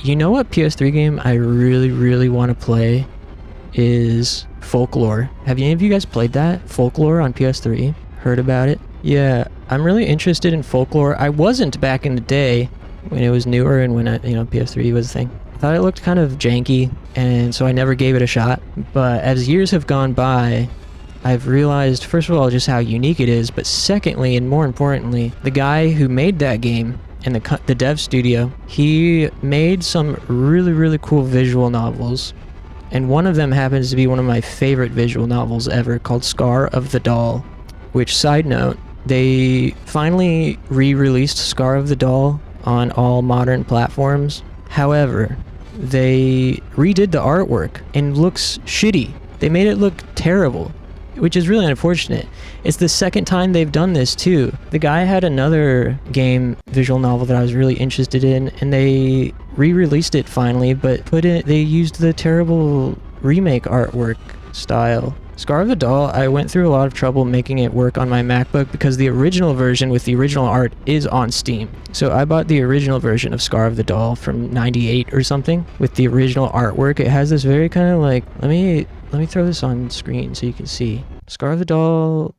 You know what PS3 game I really want to play is Folklore. Have any of you guys played that? Folklore on PS3? Heard about it? Yeah, I'm really interested in Folklore. I wasn't back in the day when it was newer and when PS3 was a thing. I thought it looked kind of janky, and so I never gave it a shot. But as years have gone by, I've realized, first of all, just how unique it is, but secondly, and more importantly, the guy who made that game and the dev studio, he made some really cool visual novels, and one of them happens to be one of my favorite visual novels ever, called Scar of the Doll, which, side note, they finally re-released Scar of the Doll on all modern platforms. However, they redid the artwork and looks shitty. They made it look terrible, which is really unfortunate. It's the second time they've done this too. The guy had another game visual novel that I was really interested in, and they re-released it finally, but they used the terrible remake artwork style. Scar of the Doll, I went through a lot of trouble making it work on my MacBook because the original version with the original art is on Steam. So I bought the original version of Scar of the Doll from '98 or something with the original artwork. It has this very kind of like, let me throw this on screen so you can see. Scar of the Doll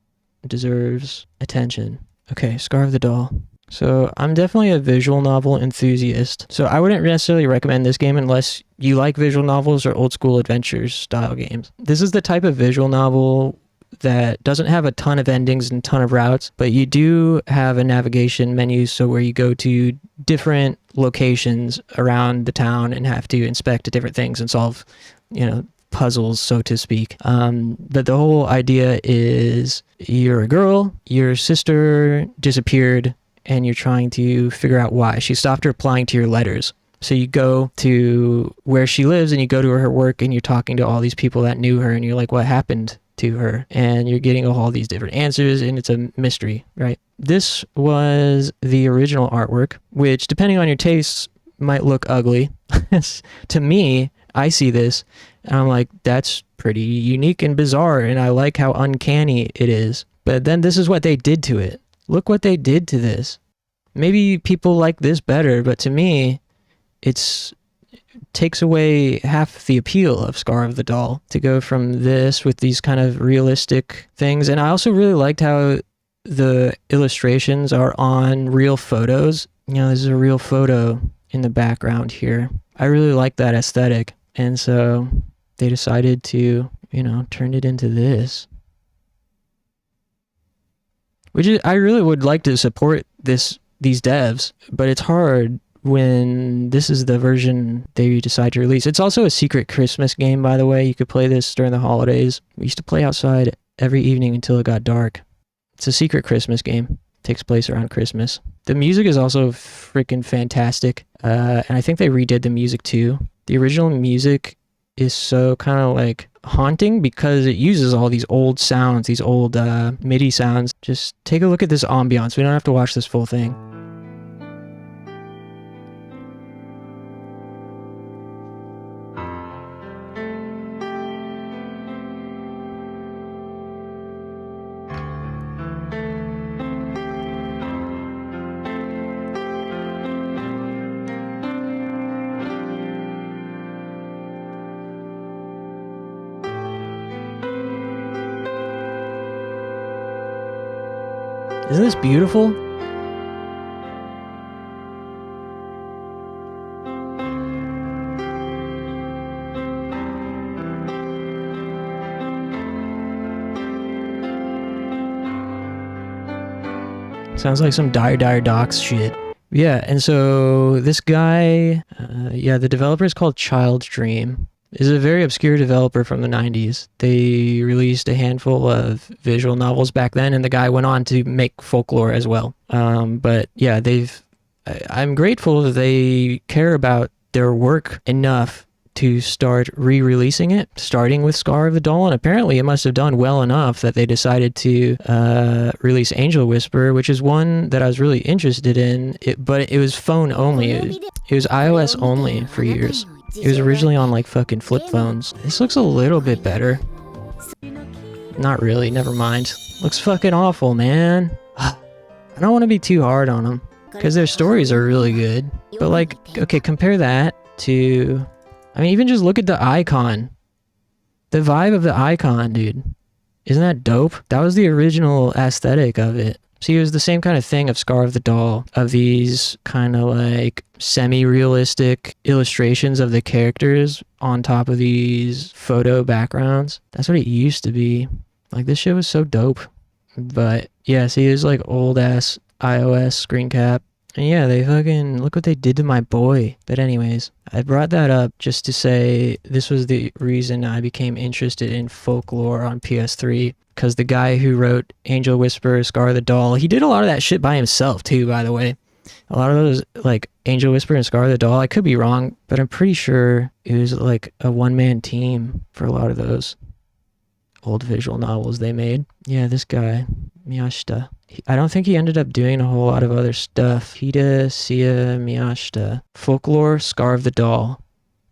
deserves attention. Okay, Scar of the Doll. So I'm definitely a visual novel enthusiast. So I wouldn't necessarily recommend this game unless you like visual novels or old school adventures style games. This is the type of visual novel that doesn't have a ton of endings and ton of routes, but you do have a navigation menu, so where you go to different locations around the town and have to inspect different things and solve, puzzles, so to speak. But the whole idea is you're a girl, your sister disappeared, and you're trying to figure out why. She stopped replying to your letters. So you go to where she lives and you go to her work and you're talking to all these people that knew her and you're like, what happened to her? And you're getting all these different answers and it's a mystery, right? This was the original artwork, which depending on your tastes might look ugly. To me, I see this and I'm like, that's pretty unique and bizarre and I like how uncanny it is. But then this is what they did to it. Look what they did to this. Maybe people like this better, but to me, it takes away half the appeal of Scar of the Doll to go from this with these kind of realistic things. And I also really liked how the illustrations are on real photos. There's a real photo in the background here. I really like that aesthetic. And so they decided to, turn it into this. I really would like to support these devs, but it's hard when this is the version they decide to release. It's also a secret Christmas game, by the way. You could play this during the holidays. We used to play outside every evening until it got dark. It's a secret Christmas game. It takes place around Christmas. The music is also freaking fantastic, and I think they redid the music too. The original music is so kind of like haunting because it uses all these old sounds, these old MIDI sounds. Just take a look at this ambiance. We don't have to watch this full thing. Isn't this beautiful? Sounds like some Dire Docs shit. Yeah, and so this guy, the developer is called Child Dream. Is a very obscure developer from the 90s. They released a handful of visual novels back then, and the guy went on to make Folklore as well. But yeah, I'm grateful that they care about their work enough to start re-releasing it, starting with Scar of the Doll, and apparently it must have done well enough that they decided to release Angel Whisperer, which is one that I was really interested in, but it was phone only. It was iOS only for years. It was originally on like fucking flip phones. This looks a little bit better. Not really, never mind. Looks fucking awful, man. I don't want to be too hard on them, because their stories are really good. But like, okay, compare that to... I mean, even just look at the icon. The vibe of the icon, dude. Isn't that dope? That was the original aesthetic of it. See, it was the same kind of thing of Scar of the Doll, of these kind of like semi-realistic illustrations of the characters on top of these photo backgrounds. That's what it used to be. Like, this shit was so dope. But yeah, see, it's like old ass iOS screen cap. And yeah, they fucking, look what they did to my boy. But anyways, I brought that up just to say this was the reason I became interested in folklore on PS3. Because the guy who wrote Angel Whisperer, Scar the Doll, he did a lot of that shit by himself too, by the way. A lot of those, like Angel Whisperer and Scar the Doll, I could be wrong, but I'm pretty sure it was like a one-man team for a lot of those old visual novels they made. Yeah, this guy, Miyashita. I don't think he ended up doing a whole lot of other stuff. Hida Sia Miyashita. Folklore, Scar of the Doll.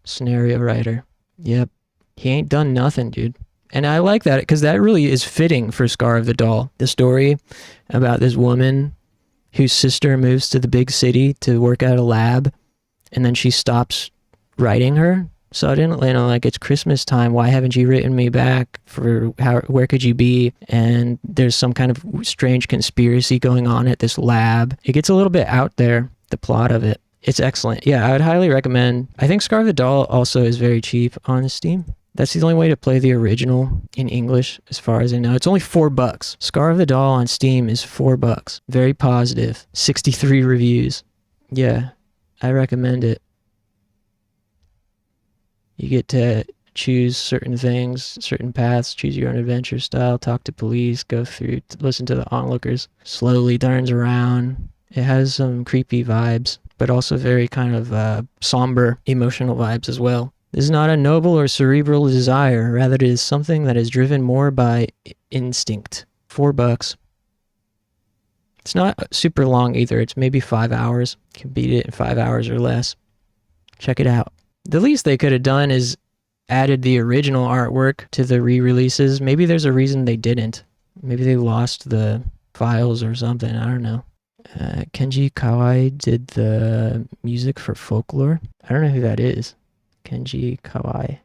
Scenario writer. Yep. He ain't done nothing, dude. And I like that because that really is fitting for Scar of the Doll. The story about this woman whose sister moves to the big city to work at a lab, and then she stops writing her suddenly. You know, like, it's Christmas time. Why haven't you written me back? Where could you be? And there's some kind of strange conspiracy going on at this lab. It gets a little bit out there, the plot of it. It's excellent. Yeah, I would highly recommend. I think Scar of the Doll also is very cheap on Steam. That's the only way to play the original in English, as far as I know. It's only $4. Scar of the Doll on Steam is $4. Very positive. 63 reviews. Yeah, I recommend it. You get to choose certain things, certain paths, choose your own adventure style, talk to police, go through, listen to the onlookers. Slowly turns around. It has some creepy vibes, but also very kind of somber, emotional vibes as well. This is not a noble or cerebral desire, rather it is something that is driven more by instinct. $4. It's not super long either. It's maybe 5 hours. You can beat it in 5 hours or less. Check it out. The least they could have done is added the original artwork to the re-releases. Maybe there's a reason they didn't. Maybe they lost the files or something. I don't know. Kenji Kawai did the music for Folklore. I don't know who that is. Kenji Kawai.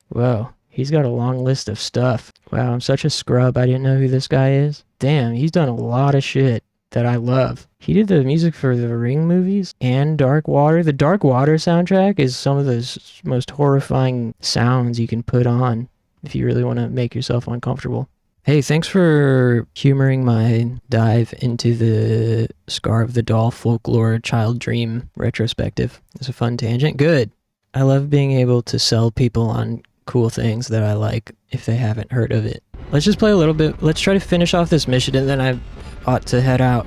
Whoa, he's got a long list of stuff. Wow, I'm such a scrub. I didn't know who this guy is. Damn, he's done a lot of shit that I love. He did the music for the Ring movies and Dark Water. The Dark Water soundtrack is some of the most horrifying sounds you can put on if you really want to make yourself uncomfortable. Hey, thanks for humoring my dive into the Scar of the Doll Folklore Child Dream retrospective. It's a fun tangent. Good. I love being able to sell people on cool things that I like if they haven't heard of it. Let's just play a little bit. Let's try to finish off this mission and then I ought to head out.